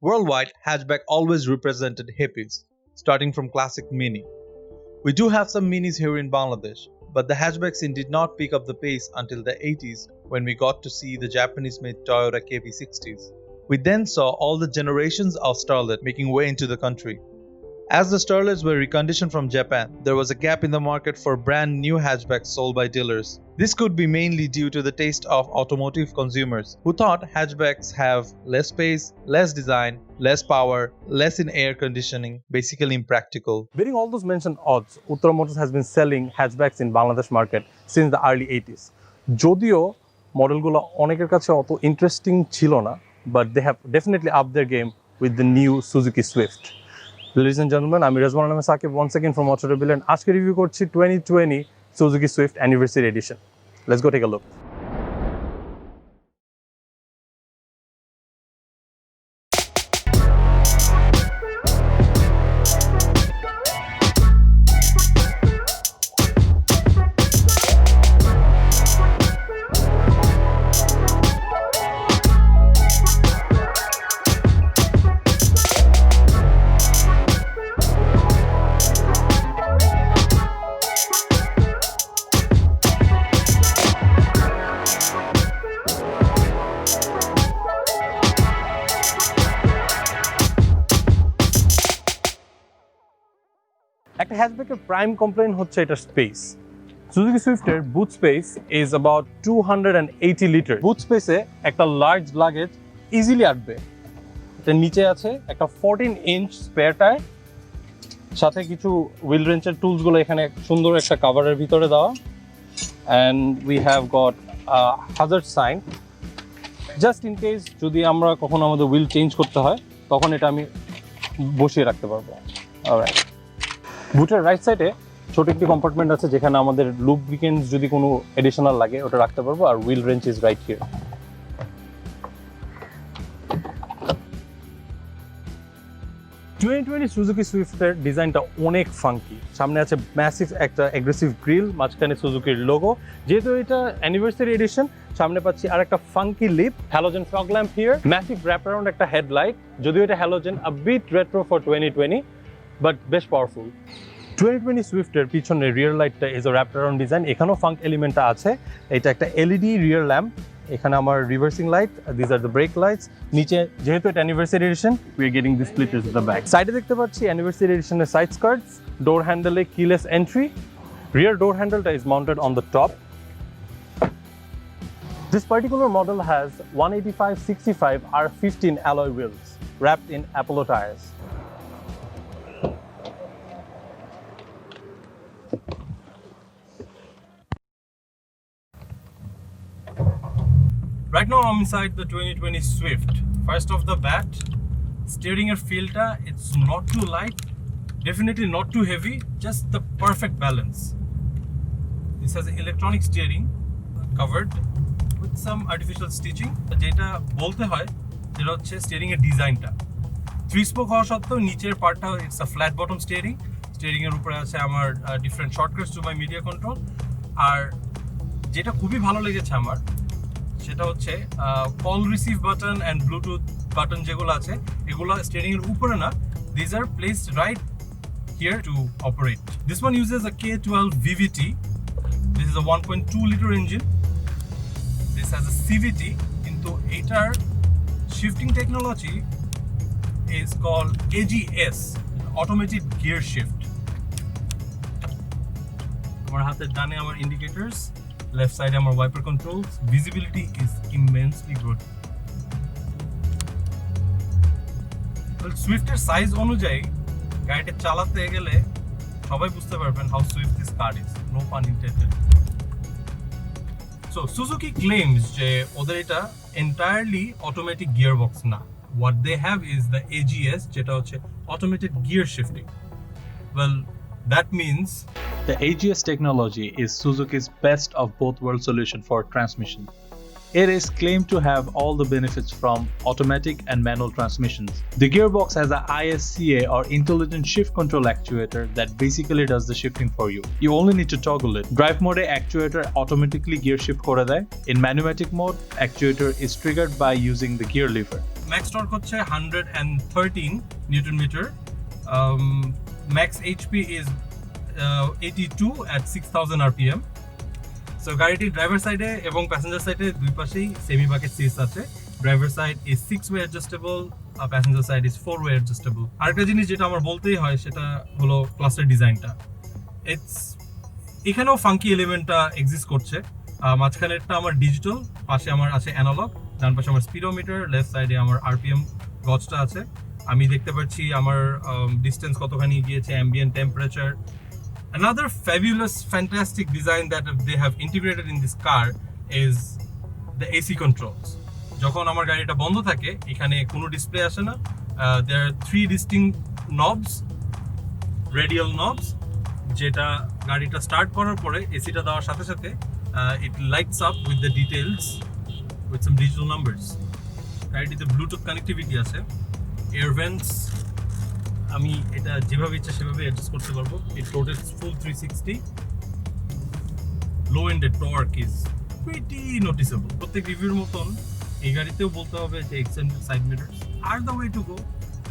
Worldwide, hatchback always represented hippies, starting from classic Mini. We do have some Minis here in Bangladesh, but the hatchback scene did not pick up the pace until the 80s when we got to see the Japanese-made Toyota KB60s. We then saw all the generations of Starlet making way into the country. As the Starlets were reconditioned from Japan, there was a gap in the market for brand new hatchbacks sold by dealers. This could be mainly due to the taste of automotive consumers, who thought hatchbacks have less space, less design, less power, less in air conditioning, basically impractical. Bearing all those mentioned odds, Uttara Motors has been selling hatchbacks in Bangladesh market since the early 80s. যদিও মডেলগুলো অনেকের কাছে অত interesting ছিল না, but they have definitely upped their game with the new Suzuki Swift. Ladies and gentlemen, I'm Rizwan Ahmed Saqib once again from Automobil and আজকে review করছি 2020 Suzuki Swift Anniversary Edition. Let's go take a look. একটা হ্যাচব্যাকের prime complain হচ্ছে এটার space. Suzuki সুইফটের boot space is about 280 litre. Boot স্পেসে একটা large luggage easily আটবে। এটার নিচে আছে একটা 14 ইঞ্চ স্পেয়ার টায়ার, সাথে কিছু হুইল রেঞ্চের টুলসগুলো এখানে সুন্দর একটা কাভারের ভিতরে দেওয়া, and we have got hazard sign just in case যদি আমরা কখনো আমাদের হুইল চেঞ্জ করতে হয় তখন এটা আমি বসিয়ে রাখতে পারবো। অলরাইট, বুটের রাইট সাইডে ছোট একটি কম্পার্টমেন্ট আছে যেখানে আমাদের লুব্রিকেন্টস যদি কোনো এডিশনাল লাগে ওটা রাখতে পারবো, আর wheel wrench is right here. Suzuki সুইফটের ডিজাইনটা অনেক ফাঙ্কি। সামনে আছে ম্যাসিভ একটা অ্যাগ্রেসিভ গ্রিল, মাঝখানে সুজুকির লোগো। যেহেতু এটা অ্যানিভার্সারি এডিশন, সামনে পাচ্ছি আর একটা funky lip, halogen fog lamp here, massive wrap around একটা হেডলাইট। যদিও এটা halogen, a bit retro for 2020 but বেশ পাওয়ারফুল। 2020 সুইফটের পিছনে রিয়ার লাইটটা is a wrap around design. এখানেও ফাঙ্ক এলিমেন্টটা আছে। এটা একটা এলইডি রিয়ার ল্যাম্প, এখানে আমার reversing light, this are the brake lights. নিচে যেহেতু এটা anniversary edition, we are getting this splitters in the back. সাইডে দেখতে পাচ্ছি অ্যানিভার্সারি এডিশনের সাইড স্কার্টস, ডোর হ্যান্ডেলে কিলেস এন্ট্রি, রিয়ার ডোর হ্যান্ডেলটা is mounted on the top. This particular model has 185/65 R15 alloy wheels wrapped in Apollo tires. Right now I'm inside the 2020 Swift. First off the bat, steering and feel-ta, it's not too light, definitely not too heavy, just the perfect balance. This has electronic steering covered with some artificial stitching. যেটা বলতে হয় যেটা হচ্ছে steering এর ডিজাইনটা 3 spoke হওয়া সত্ত্বেও নিচের পার্টটা it's a flat bottom steering. Steering এর উপরে আছে আমার different shortcuts to my media control. আর যেটা খুবই ভালো লেগেছে আমার সেটা হচ্ছে call receive button and Bluetooth button যেগুলো আছে এগুলো স্টিয়ারিং এর উপরে না, this are placed right here to operate. This one uses a K12 VVT. This is a 1.2 liter engine. This has a CVT, কিন্তু এটার shifting technology is called AGS, automated gear shift. আমার হাতের ডানে আমার indicators, left side আমার wiper controls. Visibility is immensely good. সুইফটের size অনুযায়ী গাড়িটা চালাতে গেলে সবাই বুঝতে পারবেন how swift this car is, no pun intended. So Suzuki claims যে ওদের এটা entirely automatic gearbox না, what they have is the AGS যেটা হচ্ছে automated gear shifting. Well, that means the AGS technology is Suzuki's best of both world solution for transmission. It is claimed to have all the benefits from automatic and manual transmissions. The gearbox has a ISCA or intelligent shift control actuator that basically does the shifting for you. You only need to toggle it. Drive mode actuator automatically gear shift kore deয়. In manumatic mode, actuator is triggered by using the gear lever. Max torque হচ্ছে 113 newton meter, max HP is 82 at 6000 rpm. So গাড়িটির driver সাইডে এবং passenger সাইডে দুই পাশেই semi bucket seats আছে। Driver side is 6-way adjustable, passenger side is 4-way adjustable. আরেকটা জিনিস যেটা আমার বলতেই হয় সেটা হলো ক্লাস্টার ডিজাইনটা। এখানেও ফাঙ্কি এলিমেন্টটা এক্সিস্ট করছে। মাঝখানেরটা আমার ডিজিটাল, পাশে আমার আছে অ্যানালগ, ডান পাশে আমার স্পিডোমিটার, লেফট সাইডে আমার আরপিএম গজটা আছে। আমি দেখতে পাচ্ছি আমার ডিস্টেন্স কতখানি গিয়েছে, ambient temperature. Another fabulous, fantastic design that they have integrated in this car is the AC controls. যখন আমার গাড়িটা বন্ধ থাকে এখানে কোনো ডিসপ্লে আসে না। There are 3 distinct knobs, radial knobs, যেটা গাড়িটা স্টার্ট করার পরে এসিটা দেওয়ার সাথে সাথে it lights up with the details with some digital numbers. গাড়িটিতে ব্লুটুথ কানেক্টিভিটি আছে, এয়ার ভেন্টস আমি এটা যেভাবে ইচ্ছা সেভাবে অ্যাডজাস্ট করতে পারবো। It rotates full 360। Low ended torque is pretty noticeable. প্রত্যেক রিভিউর মতন এই গাড়িতেও বলতে হবে যে extended side mirrors are the way to go.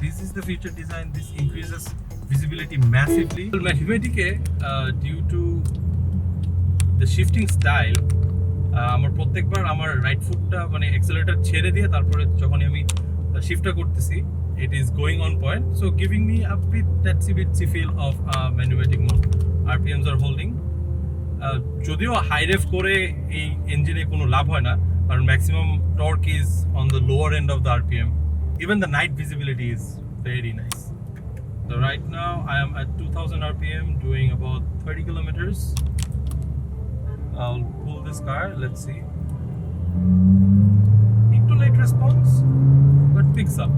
This is the feature design, this increases visibility massively. ম্যাথমেটিকে due to the shifting style আমার প্রত্যেকবার আমার রাইট ফুটটা মানে অ্যাক্সেলারেটর ছেড়ে দিয়ে তারপরে যখনই আমি শিফটটা করতেছি it is going on point, so giving me a bit tatsy feel of manuatic mode. RPMs are holding. যদিও হাই রেভ করে এই ইঞ্জিনে কোনো লাভ হয় না, কারণ maximum torque is on the lower end of the RPM. Even the night visibility is very nice. So right now I am at 2000 RPM doing about 30 kilometers. I'll pull this car, let's see. Need to late response, but picks up.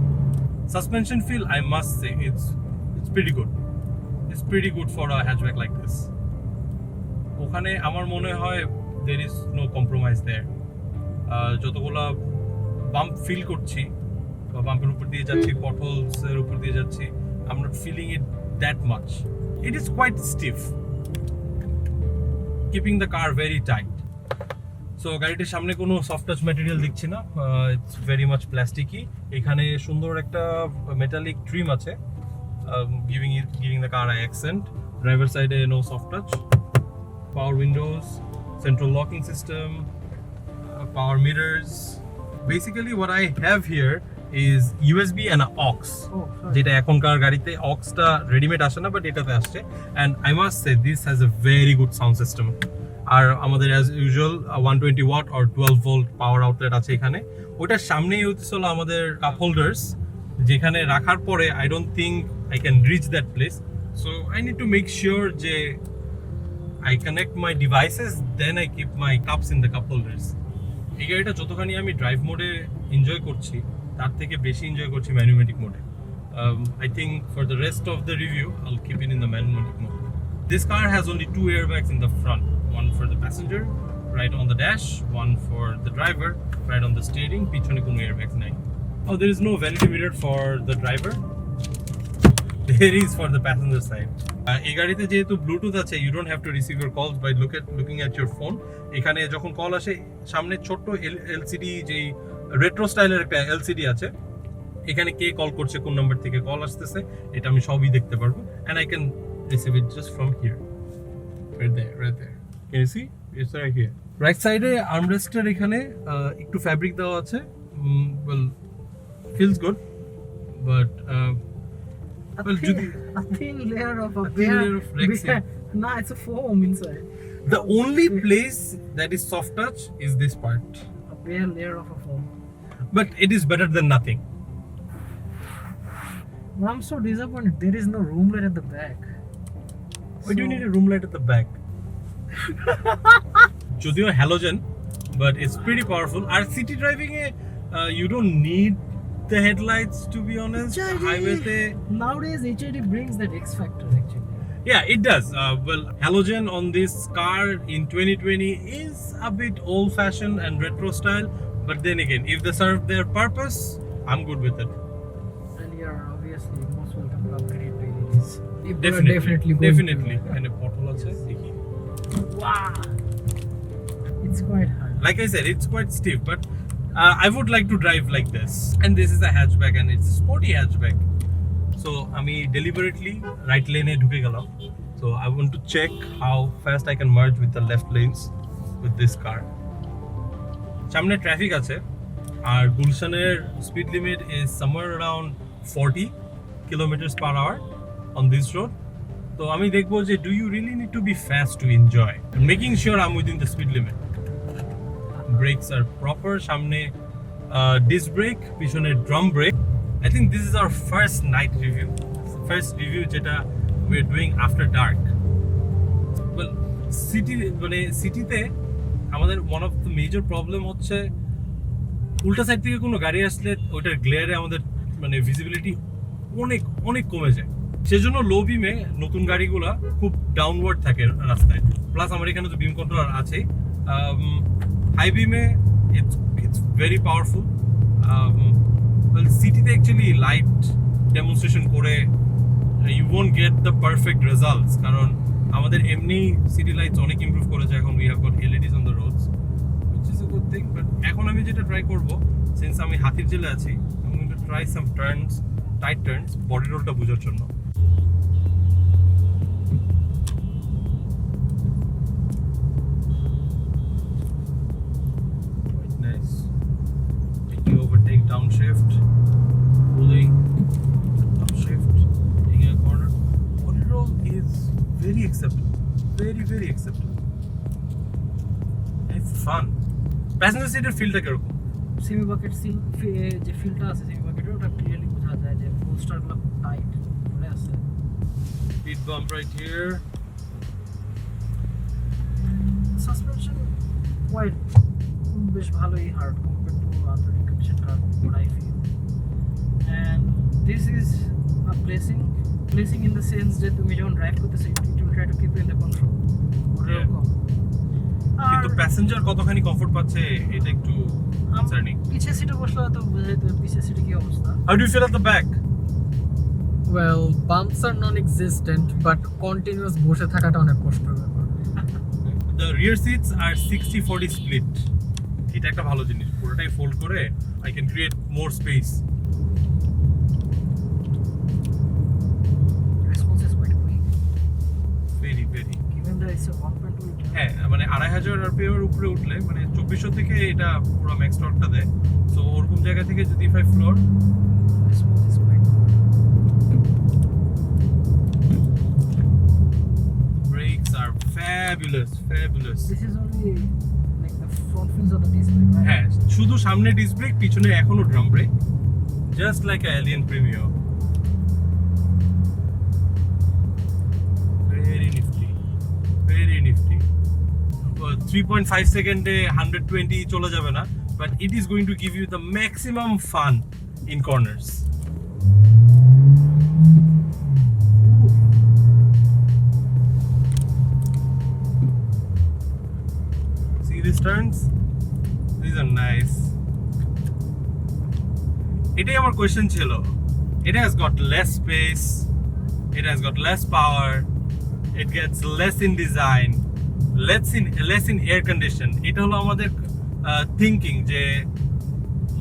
Suspension feel, I must say, it's pretty good. It's pretty good for a hatchback like this. ওখানে আমার মনে হয় there is no compromise there. যতগুলা bump feel করছি বা বাম্পের উপর দিয়ে যাচ্ছি, পটহোলস এর উপর দিয়ে যাচ্ছি, I'm not feeling it that much. It is quite stiff, keeping the car very tight. So গাড়িটির সামনে কোনো সফট টাচ ম্যাটেরিয়াল দেখছি না, ইটস ভেরি মাচ প্লাস্টিকি। এখানে সুন্দর একটা মেটালিক ট্রিম আছে, giving the car an accent. Driver সাইডে no soft touch, power windows, central locking system, power mirrors. Basically what I have here is USB and an aux, যেটা এখনকার গাড়িতে অক্সটা readymade আসে না, বাট এটাতে আসছে। And I must say this has a very good sound system. আর আমাদের as usual 120 watt আর 12 ভোল্ট পাওয়ার আউটলেট আছে এখানে। ওটার সামনেই হচ্ছে আমাদের কাপ হোল্ডার্স, যেখানে রাখার পরে I don't think I can reach that place. So I need to make sure যে I connect my devices, then I keep my cups in the cup holders. এই গাড়িটা যতখানি আমি ড্রাইভ মোডে এনজয় করছি তার থেকে বেশি এনজয় করছি ম্যানুমেটিক মোডে। I think for the rest of the review I'll keep it in the manual mode. This car has only 2 airbags in the front, one for the passenger right on the dash, one for the driver right on the steering. Pichone kono airbags nai. Oh, there is no vanity mirror for the driver. There is for the passenger side. এই গাড়িতে যেহেতু Bluetooth আছে, you don't have to receive your calls by looking at your phone. এখানে যখন call আসে সামনে ছোট্ট LCD, যেই রেট্রো স্টাইলের একটা এলসিডি আছে, এখানে কে কল করছে, কোন নাম্বার থেকে কল আসতেছে, এটা আমি সবই দেখতে পারবো। and I can receive it just from here, right there. Can you see? It's right here. Right side এ armrest-এর এখানে একটু ফ্যাব্রিক দেওয়া আছে। Well, feels good, but a thin layer of a thin layer of Rexing. Nah, it's a foam inside. The only place that is soft touch is this part, A bare layer of a foam. but it is better than nothing. I'm so disappointed. There is no room light at the back. Why do you need a room light at the back? যদিও halogen, but it's pretty powerful. R city driving A you don't need the headlights, to be honest. Highway te Nowadays, HID brings that X factor actually. yeah, it does. Well, halogen on this car in 2020 is a bit old-fashioned and retro style, but then again, if they serve their purpose, I'm good with it. And you're obviously most welcome to upgrade to LEDs. Definitely going Definitely. And a portal আছে দেখি। Wow! It's quite hard. Like I said, it's quite stiff, but I would like to drive like this, and this is a hatchback, and it's a sporty hatchback. So আমি deliberately right lane এ ঢুকে গেলাম. So I want to check how fast I can merge with the left lanes with this car. সামনে traffic আছে, আর গুলশানের speed limit is somewhere around 40 kilometers per hour on this road. তো আমি দেখবো যে do you really need to be fast to enjoy? Making sure I'm within the speed limit. Brakes are proper, সামনে disc brake, পিছনে drum brake. I think this is our first night review. First review যেটা we're doing after dark. Well, সিটিতে আমাদের one of the major problem হচ্ছে উল্টা side থেকে কোনো গাড়ি আসলে ওইটার গ্লেয়ারে আমাদের মানে ভিজিবিলিটি অনেক অনেক কমে যায়। সেজন্য লো বিমে নতুন গাড়িগুলা খুব ডাউনওয়ার্ড থাকে রাস্তায়, প্লাস আমার এখানে তো বিম কন্ট্রোলার আছেই। হাই বিমে ইটস ভেরি পাওয়ারফুল। সিটিতে অ্যাকচুয়ালি লাইট ডেমনস্ট্রেশন করে you won't get the perfect results, কারণ আমাদের এমনি সিটি লাইটস অনেক ইমপ্রুভ করেছে এখন। We have got LEDs on the roads, which is a good thing. But এখন আমি যেটা ট্রাই করবো, সিন্স আমি হাতির জেলে আছি, I am going to try some turns, tight turns, body রোলটা বোঝার জন্য। Overtake, downshift, pulling, upshift, taking a corner. Body roll is very acceptable, very acceptable. It's fun. Passenger seat ফিলটা কিরকম? সেমি বাকেট সিল যে ফিলটা আছে semi বাকেটে, ওটা clearly বোঝা যায় যে পোস্টারগুলো খুব টাইট পড়ে আছে। Speed bump right here. Suspension quite বেশ ভালোই hard compare to other recondition car, what I feel. And this is a placing in the sense যে তুমি যখন ড্রাইভ করতেছো it will try to keep you in the control. কিন্তু passenger কতখানি comfort পাচ্ছে এটা একটু কনসার্নিং। পিছের সিটে বসলে তো বুঝা যেত পিছের সিটে কি অবস্থা। How do you feel at the back? Well, bumps are non-existent, but continuous বসে থাকাটা অনেক কষ্টের ব্যাপার। The rear seats are 60-40 split. এটা একটা ভালো জিনিস, পুরোটাই ফোল্ড করে I can create more space. Response is quite quick. Very. Given that it's a 1.2 liter. হ্যাঁ, মানে 2500 RPM এর উপরে উঠলে মানে 2400 থেকে এটা পুরো ম্যাক্স টর্কটা দেয়। সো ওরকম জায়গা থেকে যদি 5 floor, Response is quite good. brakes are fabulous. This is only like the front wheels of the disc brake, right? হ্যাঁ, শুধু সামনে ডিস্ক ব্রেক, পিছনে এখনো drum brake, just like a Allion Premio. Very nifty. 3.5 সেকেন্ডে 120 চলে যাবে না, but it is going to give you the maximum fun in corners. See these turns? These are nice. এটাই আমার কোয়েশ্চেন ছিল। It has got less space, it has got less power, it gets less in design, less in air condition. এটা হলো আমাদের thinking যে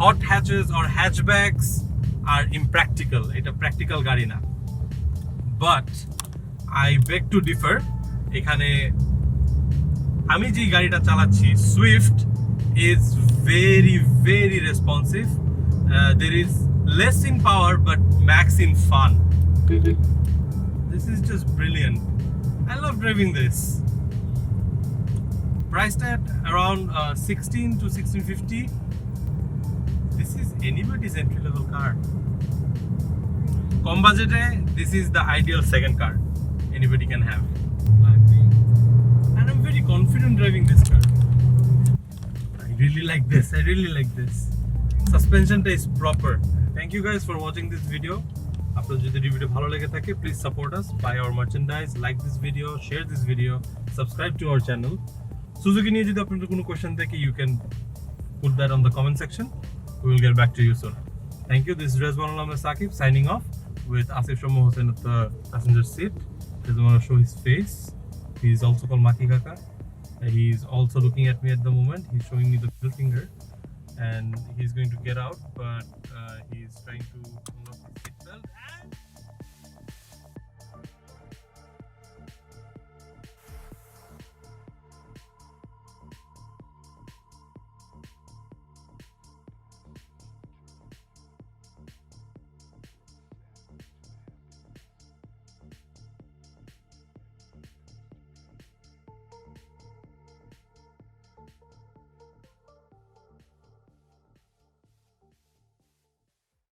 hot hatches or hatchbacks are impractical. এটা practical গাড়ি না। But I beg to differ. এখানে আমি যে গাড়িটা চালাচ্ছি Swift is very responsive. There is less in power but max in fun. This is just brilliant. I love driving this. Priced at around 16 to 1650. This is anybody's entry level car. Come budget, this is the ideal second car anybody can have. And I'm very confident driving this car. I really like this. Suspension is proper. Thank you guys for watching this video. আপনাদের যদি video ভালো লেগে থাকে, please support us, buy our merchandise, like this video, share this video, subscribe to our channel. Suzuki নিয়ে যদি আপনাদের কোনো question থাকে, you can put that on the comment section. We will get back to you soon. Thank you. This is Rezwan Ahmed Saqib signing off with Asif Shammo Hossain at the passenger seat. Doesn't want to show his face. He is also called Maki Kaka. He is also looking at me at the moment. He's showing me the middle finger. and he's going to get out, but he's trying to unlock